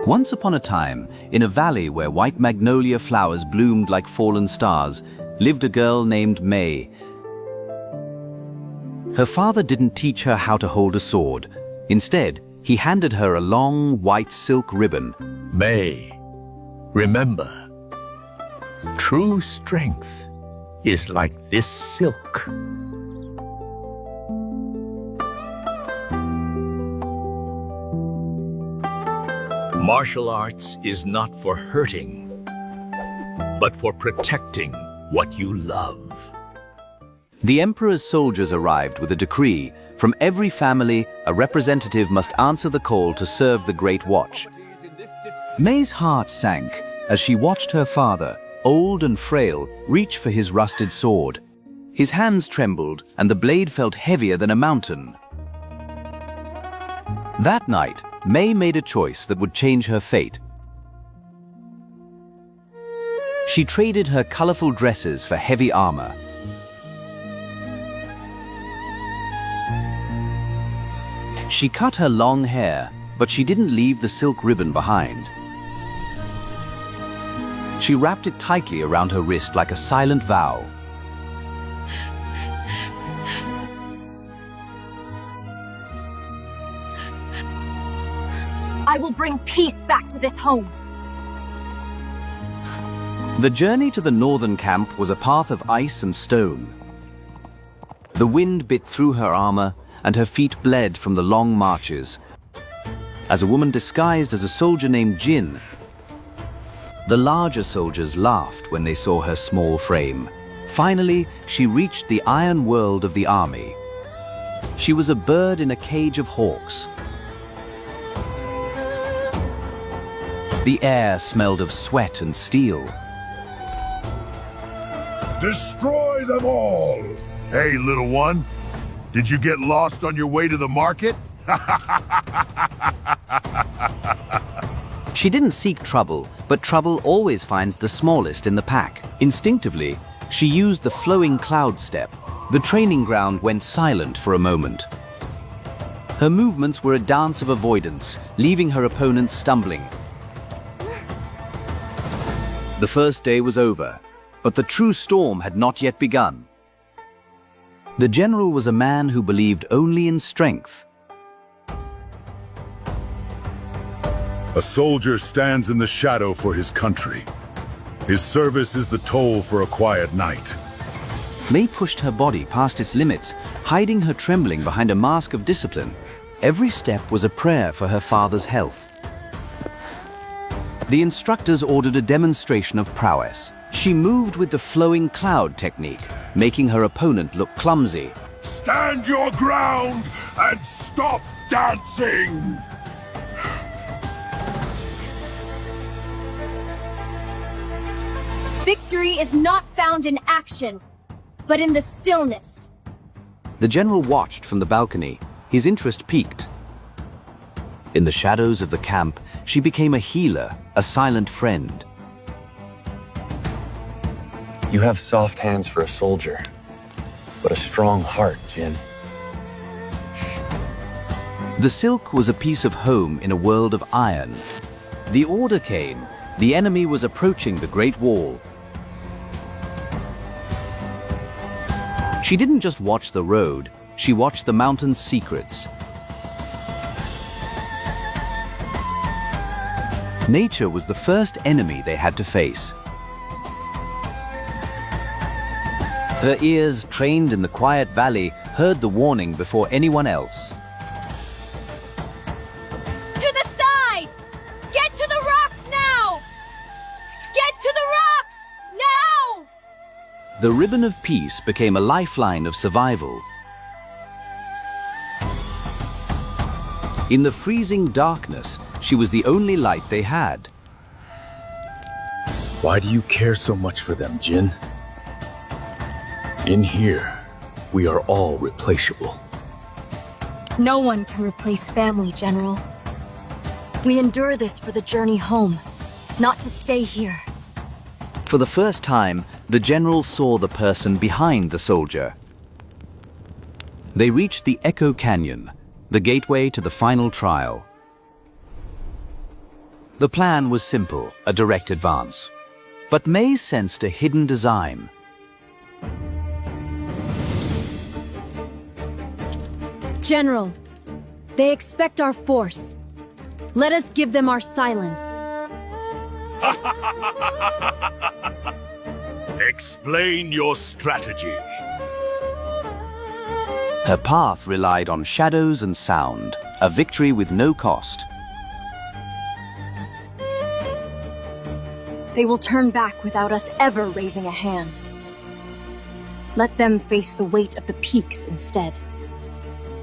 Once upon a time, in a valley where white magnolia flowers bloomed like fallen stars, lived a girl named May. Her father didn't teach her how to hold a sword. Instead, he handed her a long, white silk ribbon. May, remember, true strength is like this silk. Martial arts is not for hurting, but for protecting what you love. The emperor's soldiers arrived with a decree. From every family, a representative must answer the call to serve the Great Watch. May's heart sank as she watched her father, old and frail, reach for his rusted sword. His hands trembled, and the blade felt heavier than a mountain. That night, May made a choice that would change her fate. She traded her colorful dresses for heavy armor. She cut her long hair, but she didn't leave the silk ribbon behind. She wrapped it tightly around her wrist like a silent vow. I will bring peace back to this home. The journey to the northern camp was a path of ice and stone. The wind bit through her armor, and her feet bled from the long marches. As a woman disguised as a soldier named Jin, the larger soldiers laughed when they saw her small frame. Finally, she reached the iron world of the army. She was a bird in a cage of hawks. The air smelled of sweat and steel. Destroy them all! Hey, little one. Did you get lost on your way to the market? She didn't seek trouble, but trouble always finds the smallest in the pack. Instinctively, she used the flowing cloud step. The training ground went silent for a moment. Her movements were a dance of avoidance, leaving her opponents stumbling. The first day was over, but the true storm had not yet begun. The general was a man who believed only in strength. A soldier stands in the shadow for his country. His service is the toll for a quiet night. May pushed her body past its limits, hiding her trembling behind a mask of discipline. Every step was a prayer for her father's health. The instructors ordered a demonstration of prowess. She moved with the flowing cloud technique, making her opponent look clumsy. Stand your ground and stop dancing! Victory is not found in action, but in the stillness. The general watched from the balcony. His interest piqued. In the shadows of the camp, she became a healer, a silent friend. You have soft hands for a soldier, but a strong heart, Jin. The silk was a piece of home in a world of iron. The order came. The enemy was approaching the Great Wall. She didn't just watch the road, she watched the mountain's secrets. Nature was the first enemy they had to face. Her ears, trained in the quiet valley, heard the warning before anyone else. To the side! Get to the rocks now! Get to the rocks! Now! The ribbon of peace became a lifeline of survival. In the freezing darkness, she was the only light they had. Why do you care so much for them, Jin? In here, we are all replaceable. No one can replace family, General. We endure this for the journey home, not to stay here. For the first time, the general saw the person behind the soldier. They reached the Echo Canyon, the gateway to the final trial. The plan was simple, a direct advance. But May sensed a hidden design. General, they expect our force. Let us give them our silence. Explain your strategy. Her path relied on shadows and sound, a victory with no cost. They will turn back without us ever raising a hand. Let them face the weight of the peaks instead.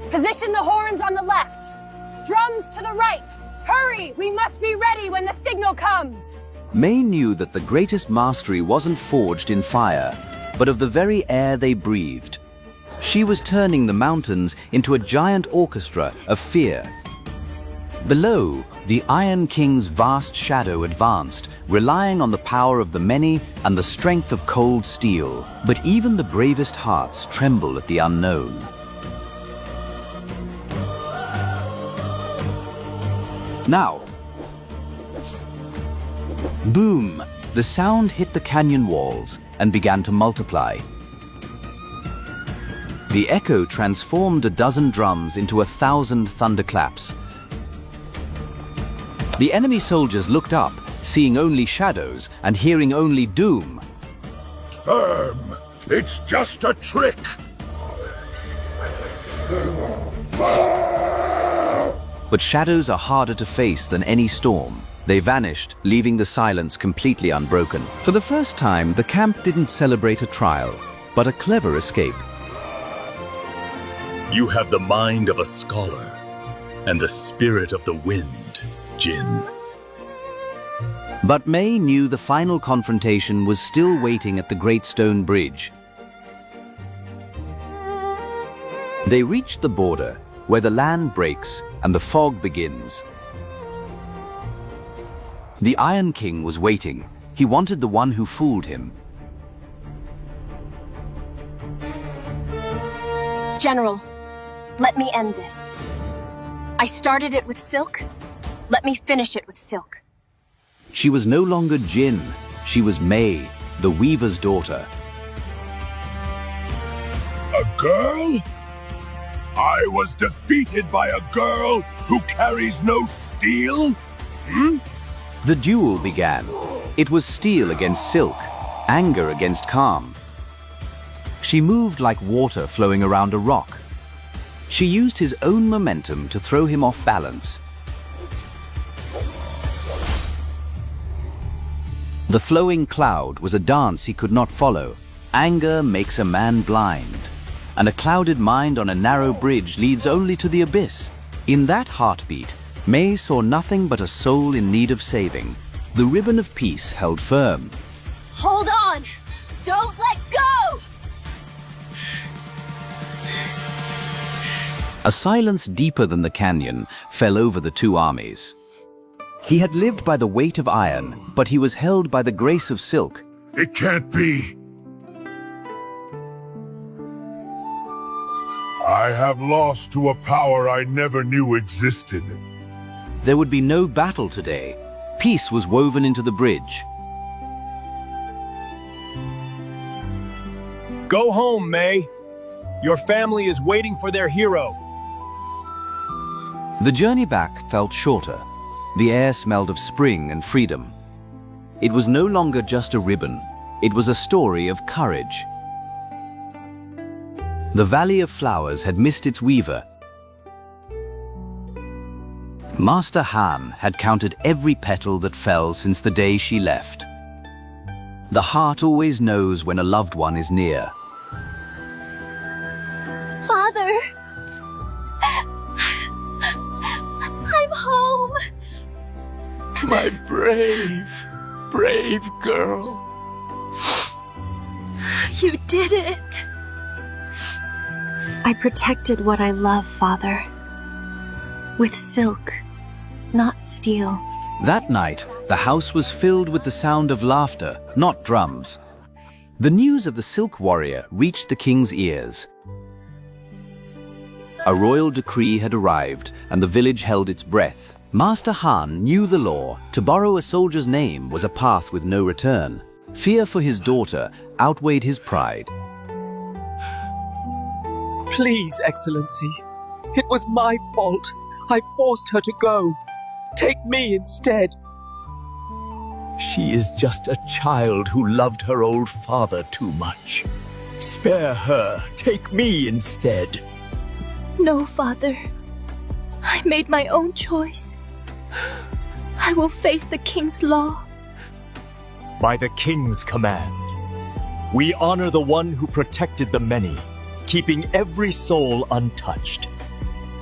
Position the horns on the left. Drums to the right. Hurry! We must be ready when the signal comes! May knew that the greatest mastery wasn't forged in fire, but of the very air they breathed. She was turning the mountains into a giant orchestra of fear. Below, the Iron King's vast shadow advanced, relying on the power of the many and the strength of cold steel. But even the bravest hearts tremble at the unknown. Now! Boom! The sound hit the canyon walls and began to multiply. The echo transformed a dozen drums into 1,000 thunderclaps. The enemy soldiers looked up, seeing only shadows and hearing only doom. Firm! It's just a trick! But shadows are harder to face than any storm. They vanished, leaving the silence completely unbroken. For the first time, the camp didn't celebrate a trial, but a clever escape. You have the mind of a scholar and the spirit of the wind, Jin. But May knew the final confrontation was still waiting at the Great Stone Bridge. They reached the border, where the land breaks and the fog begins. The Iron King was waiting. He wanted the one who fooled him. General, let me end this. I started it with Silk. Let me finish it with Silk. She was no longer Jin. She was May, the Weaver's daughter. A girl? I was defeated by a girl who carries no steel? The duel began. It was steel against silk, anger against calm. She moved like water flowing around a rock. She used his own momentum to throw him off balance. The flowing cloud was a dance he could not follow. Anger makes a man blind, and a clouded mind on a narrow bridge leads only to the abyss. In that heartbeat, May saw nothing but a soul in need of saving. The ribbon of peace held firm. Hold on! Don't let go! A silence deeper than the canyon fell over the two armies. He had lived by the weight of iron, but he was held by the grace of silk. It can't be. I have lost to a power I never knew existed. There would be no battle today. Peace was woven into the bridge. Go home, May. Your family is waiting for their hero. The journey back felt shorter. The air smelled of spring and freedom. It was no longer just a ribbon. It was a story of courage. The Valley of Flowers had missed its weaver. Master Han had counted every petal that fell since the day she left. The heart always knows when a loved one is near. Father! I'm home! My brave, brave girl. You did it! I protected what I love, Father. With silk, not steel. That night, the house was filled with the sound of laughter, not drums. The news of the Silk Warrior reached the king's ears. A royal decree had arrived, and the village held its breath. Master Han knew the law. To borrow a soldier's name was a path with no return. Fear for his daughter outweighed his pride. Please, Excellency. It was my fault. I forced her to go. Take me instead. She is just a child who loved her old father too much. Spare her. Take me instead. No, Father. I made my own choice. I will face the king's law. By the king's command, we honor the one who protected the many, keeping every soul untouched.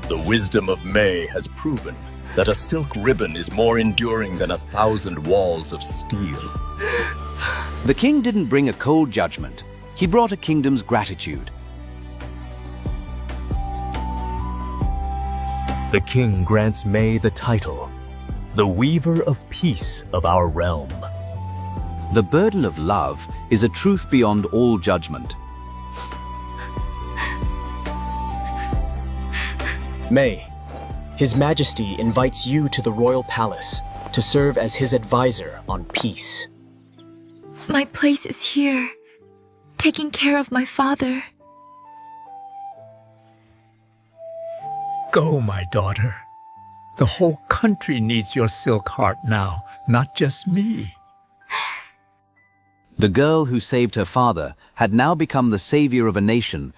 The wisdom of May has proven that a silk ribbon is more enduring than 1,000 walls of steel. The king didn't bring a cold judgment. He brought a kingdom's gratitude. The king grants May the title, the Weaver of Peace of our realm. The burden of love is a truth beyond all judgment. May, His Majesty invites you to the royal palace to serve as his advisor on peace. My place is here, taking care of my father. Go, my daughter. The whole country needs your silk heart now, not just me. The girl who saved her father had now become the savior of a nation